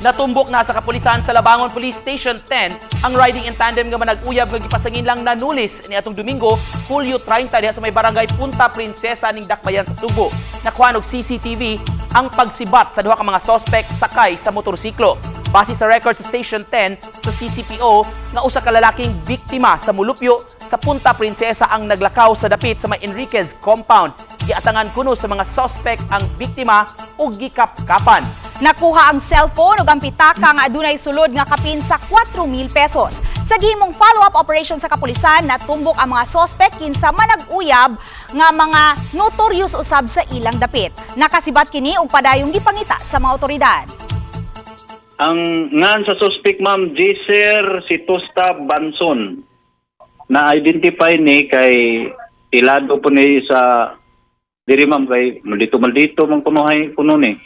Natumbok na sa kapulisan sa Labangon Police Station 10 ang riding in tandem nga manag-uyab nga gipasangin lang nanulis ni atong Domingo, Hulyo 30 diha sa may barangay Punta Princesa ning Dakbayan sa Subo. Nakuha og CCTV ang pagsibat sa duha ka mga suspect sakay sa motorsiklo. Base sa record sa Station 10 sa CCPO nga usa ka lalaking biktima sa mulupyo sa Punta Princesa ang naglakaw sa dapit sa may Enriquez compound. Giatangan kuno sa mga suspect ang biktima ug gikapkapan. Nakuha ang cellphone ug ang pitaka nga adunay sulod nga kapin sa 4,000 pesos. Sa gihimong follow-up operation sa kapulisan, natumbok ang mga suspect kinsa manag-uyab nga mga notorious usab sa ilang dapit. Nakasibat kini og padayong gipangita sa mga otoridad. Ang ngan sa suspect Ma'am Gisser Situsta Banson na identify ni kay ilado po ni sa diri ma'am kay maldito man kuno ni